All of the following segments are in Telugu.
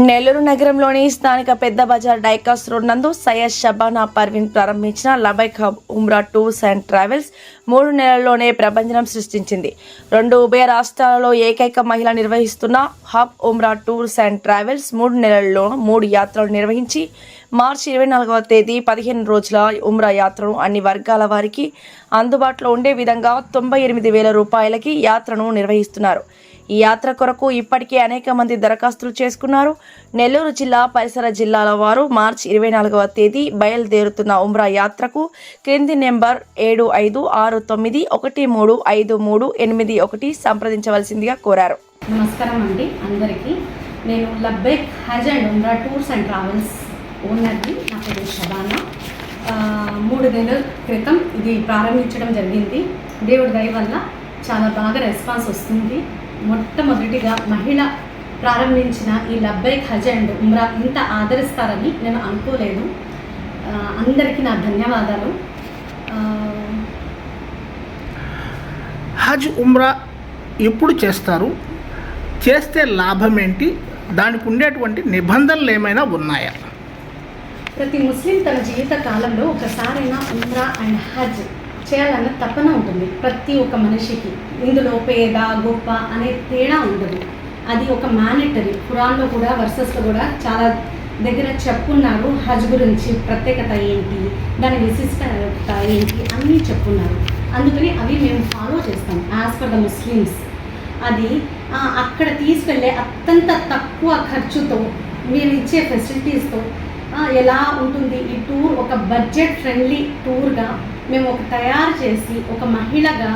నెల్లూరు నగరంలోని స్థానిక పెద్ద బజార్ డైకాస్ రోడ్ నందు సయ్యద్ షబానా పర్వీన్ ప్రారంభించిన లబైక్ హబ్ ఉమ్రా టూర్స్ అండ్ ట్రావెల్స్ 3 నెలల్లోనే ప్రభంజనం సృష్టించింది. 2 ఉభయ రాష్ట్రాలలో ఏకైక మహిళ నిర్వహిస్తున్న hub Umrah tours and travels 3 నెలల్లో 3 యాత్రలు నిర్వహించి మార్చి 24వ తేదీ 15 రోజుల ఉమ్రా యాత్రను అన్ని వర్గాల వారికి అందుబాటులో ఉండే విధంగా 98,000 రూపాయలకి యాత్రను నిర్వహిస్తున్నారు. ఈ యాత్ర కొరకు ఇప్పటికే అనేక మంది దరఖాస్తులు చేసుకున్నారు. నెల్లూరు జిల్లా పరిసర జిల్లాల వారు మార్చి 24వ తేదీ బయలుదేరుతున్న ఉమ్రా యాత్రకు క్రింది నెంబర్ 7569135381 సంప్రదించవలసిందిగా కోరారు. నమస్కారం అండి అందరికీ. నేను Labbaik Hajj and Umrah tours and travels ఓనర్ని. నా పేరు షబానా. 3 నెలల క్రితం ఇది ప్రారంభించడం జరిగింది. దేవుడి దయ వల్ల చాలా బాగా రెస్పాన్స్ వస్తుంది. మొట్టమొదటిగా మహిళ ప్రారంభించిన ఈ లబ్బైక్ హజ్ అండ్ ఉమ్రా ఇంత ఆదరిస్తారని నేను అనుకోలేదు. అందరికీ నా ధన్యవాదాలు. హజ్ ఉమ్రా ఎప్పుడు చేస్తారు, చేస్తే లాభం ఏంటి, దానికి ఉండేటువంటి నిబంధనలు ఏమైనా ఉన్నాయా? ప్రతి ముస్లిం తన జీవిత కాలంలో ఒకసారైనా ఉమ్రా అండ్ హజ్ చేయాలన్న తపన ఉంటుంది ప్రతి ఒక్క మనిషికి. ఇందులో పేద గొప్ప అనే తేడా ఉండదు. అది ఒక మ్యాండేటరీ. ఖురాన్లో కూడా వర్సెస్లో కూడా చాలా దగ్గర చెప్పున్నారు. హజ్ గురించి ప్రత్యేకత ఏంటి, దాని విశిష్టత ఏంటి అన్నీ చెప్పున్నారు. అందుకని అవి మేము ఫాలో చేస్తాం యాజ్ పర్ ద ముస్లిమ్స్. అది అక్కడ తీసుకెళ్ళే అత్యంత తక్కువ ఖర్చుతో మేము ఇచ్చే ఫెసిలిటీస్తో ఎలా ఉంటుంది ఈ టూర్, ఒక బడ్జెట్ ఫ్రెండ్లీ టూర్గా మేము ఒక తయారు చేసి ఒక మహిళగా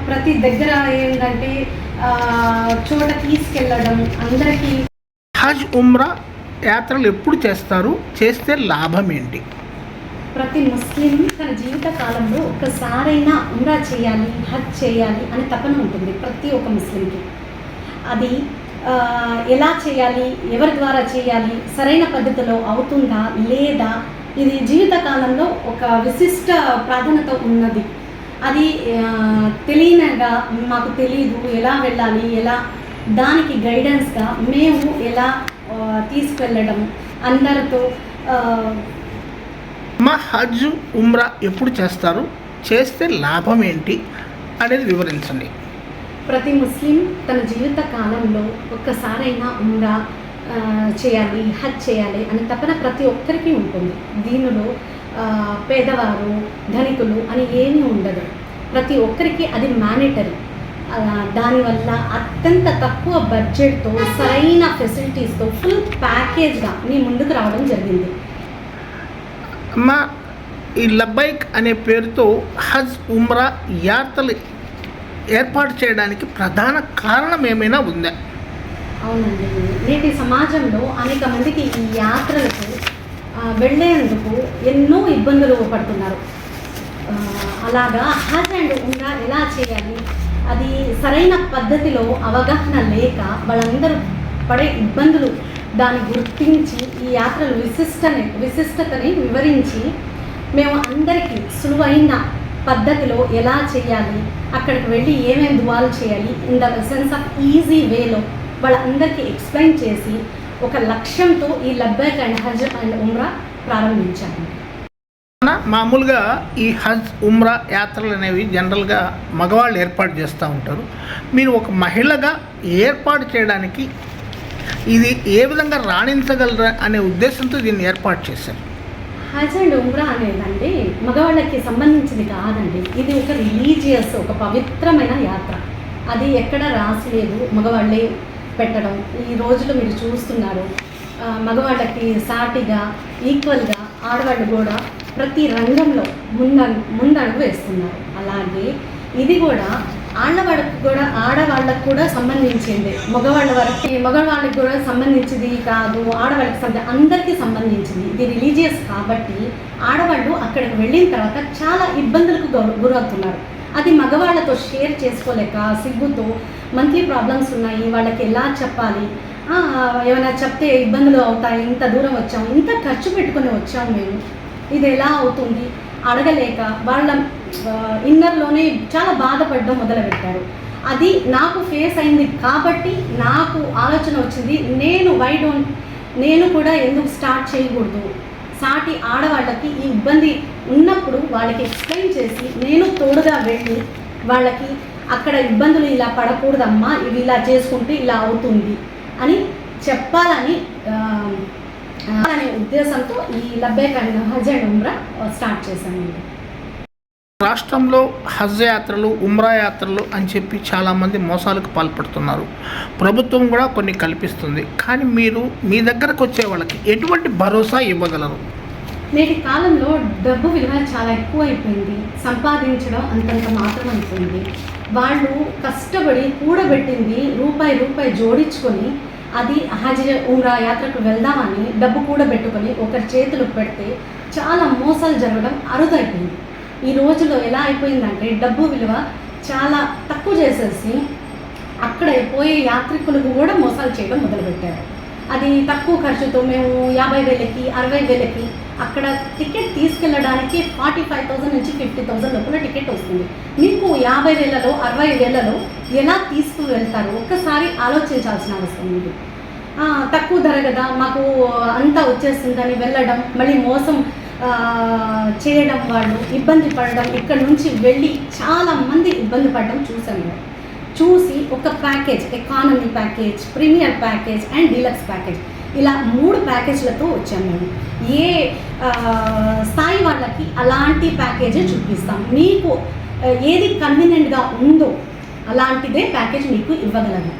ప్రతి దగ్గర ఏంటంటే చోట తీసుకెళ్ళడం అందరికీ. హజ్ ఉమ్రా యాత్రలు ఎప్పుడు చేస్తారు, చేస్తే లాభం ఏంటి? ప్రతి ముస్లిం తన జీవిత కాలంలో ఒక్కసారైనా ఉమ్రా చేయాలి, హజ్ చేయాలి అనే తపన ఉంటుంది ప్రతి ఒక్క ముస్లింకి. అది ఎలా చేయాలి, ఎవరి ద్వారా చేయాలి, సరైన పద్ధతిలో అవుతుందా లేదా, ఇది జీవితకాలంలో ఒక విశిష్ట ప్రాధాన్యత ఉన్నది. అది తెలియనగా మాకు తెలీదు ఎలా వెళ్ళాలి, ఎలా దానికి గైడెన్స్గా మేము ఎలా తీసుకెళ్ళడం అందరితో. మా హజ్ ఉమ్రా ఎప్పుడు చేస్తారు, చేస్తే లాభం ఏంటి అనేది వివరించండి. ప్రతి ముస్లిం తన జీవిత కాలంలో ఒక్కసారైనా ఉమ్రా చేయాలి, హజ్ చేయాలి అని తపన ప్రతి ఒక్కరికి ఉంటుంది. దీనిలో పేదవారు ధనికులు అని ఏమీ ఉండదు. ప్రతి ఒక్కరికి అది మ్యాండేటరీ. దానివల్ల అత్యంత తక్కువ బడ్జెట్తో సరైన ఫెసిలిటీస్తో ఫుల్ ప్యాకేజ్గా మీ ముందుకు రావడం జరిగింది. మా ఈ లబ్బైక్ అనే పేరుతో హజ్ ఉమ్రా యాత్రలు ఏర్పాటు చేయడానికి ప్రధాన కారణం ఏమైనా ఉందా? అవునండి. నేటి సమాజంలో అనేక మందికి ఈ యాత్రలకు వెళ్ళేందుకు ఎన్నో ఇబ్బందులు పడుతున్నారు. అలాగా హజ్ అండ్ ఉమ్రా ఎలా చేయాలి, అది సరైన పద్ధతిలో అవగాహన లేక వాళ్ళందరూ పడే ఇబ్బందులు దాన్ని గుర్తించి ఈ యాత్రల విశిష్టతని వివరించి మేము అందరికీ సులువైన పద్ధతిలో ఎలా చేయాలి, అక్కడికి వెళ్ళి ఏమేమి దువాలు చేయాలి in the sense off easy వేలో వాళ్ళందరికీ ఎక్స్ప్లెయిన్ చేసి ఒక లక్ష్యంతో ఈ లబ్బైక్ అండ్ హజ్ అండ్ ఉమ్రా ప్రారంభించాము. మామూలుగా ఈ హజ్ ఉమ్రా యాత్రలు అనేవి జనరల్గా మగవాళ్ళు ఏర్పాటు చేస్తూ ఉంటారు. మీరు ఒక మహిళగా ఏర్పాటు చేయడానికి ఇది ఏ విధంగా రాణించగలరా అనే ఉద్దేశంతో దీన్ని ఏర్పాటు చేశారు. హజ్ అండ్ ఉమ్రా అనేదండి మగవాళ్ళకి సంబంధించింది కాదండి. ఇది ఒక రిలీజియస్, ఒక పవిత్రమైన యాత్ర. అది ఎక్కడ రాసిలేదు, మగవాళ్ళే పెట్టడం. ఈ రోజులో మీరు చూస్తున్నారు మగవాళ్ళకి సాటిగా ఈక్వల్గా ఆడవాళ్ళు కూడా ప్రతి రంగంలో ముందడుగు వేస్తున్నారు. అలాగే ఇది కూడా ఆడవాళ్ళకు కూడా సంబంధించింది. మగవాళ్ళకి కూడా సంబంధించింది కాదు, ఆడవాళ్ళకి అందరికీ సంబంధించింది. ఇది రిలీజియస్ కాబట్టి ఆడవాళ్ళు అక్కడికి వెళ్ళిన తర్వాత చాలా ఇబ్బందులకు గురవుతున్నారు. అది మగవాళ్ళతో షేర్ చేసుకోలేక సిగ్గుతో మంత్లీ ప్రాబ్లమ్స్ ఉన్నాయి, వాళ్ళకి ఎలా చెప్పాలి, ఏమైనా చెప్తే ఇబ్బందులు అవుతాయి, ఇంత దూరం వచ్చాము, ఇంత ఖర్చు పెట్టుకొని వచ్చాము మేము, ఇది ఎలా అవుతుంది అడగలేక వాళ్ళ ఇన్నర్లోనే చాలా బాధపడడం మొదలుపెట్టారు. అది నాకు ఫేస్ అయింది కాబట్టి నాకు ఆలోచన వచ్చింది, నేను కూడా ఎందుకు స్టార్ట్ చేయకూడదు. సాటి ఆడవాళ్ళకి ఈ ఇబ్బంది ఉన్నప్పుడు వాళ్ళకి ఎక్స్ప్లెయిన్ చేసి నేను తోడుగా వెళ్ళి వాళ్ళకి అక్కడ ఇబ్బందులు ఇలా పడకూడదమ్మా, ఇవి ఇలా చేసుకుంటే ఇలా అవుతుంది అని చెప్పాలని అనే ఉద్దేశంతో ఈ Labbaik and Hajj and Umrah start చేశానండి. రాష్ట్రంలో హజ్ యాత్రలు, ఉమ్రా యాత్రలు అని చెప్పి చాలామంది మోసాలకు పాల్పడుతున్నారు. ప్రభుత్వం కూడా కొన్ని కల్పిస్తుంది. కానీ మీరు మీ దగ్గరకు వచ్చే వాళ్ళకి ఎటువంటి భరోసా ఇవ్వగలరు? నేటి కాలంలో డబ్బు విలువ చాలా ఎక్కువ అయిపోయింది, సంపాదించడం అంతంత మాత్రం అయిపోయింది. వాళ్ళు కష్టపడి కూడబెట్టింది రూపాయి జోడించుకొని అది హజ్ ఉమ్రా యాత్రకు వెళ్దామని డబ్బు కూడబెట్టుకొని ఒకరి చేతులు పెడితే చాలా మోసాలు జరగడం అరుదైపోయింది. ఈ రోజులో ఎలా అయిపోయిందంటే డబ్బు విలువ చాలా తక్కువ చేసేసి అక్కడ పోయే యాత్రికులకు కూడా మోసాలు చేయడం మొదలుపెట్టారు. అది తక్కువ ఖర్చుతో మేము 50,000కి 60,000కి అక్కడ టికెట్ తీసుకెళ్ళడానికి 45,000 నుంచి 50,000 లోపల టికెట్ వస్తుంది. మీకు 50,000లో 60,000లో ఎలా తీసుకువెళ్తారు? ఒక్కసారి ఆలోచించాల్సిన అవసరం ఉంది. తక్కువ ధర కదా, మాకు అంతా వచ్చేస్తుందని వెళ్ళడం, మళ్ళీ మోసం చేయడం, వాళ్ళు ఇబ్బంది పడడం, ఇక్కడ నుంచి వెళ్ళి చాలామంది ఇబ్బంది పడడం చూసి ఒక package, economy package, premier package and deluxe package, ఇలా 3 ప్యాకేజ్లతో వచ్చాము మేము. ఏ స్థాయి వాళ్ళకి అలాంటి ప్యాకేజే చూపిస్తాం. మీకు ఏది కన్వీనియంట్గా ఉందో అలాంటిదే ప్యాకేజ్ మీకు ఇవ్వగలము.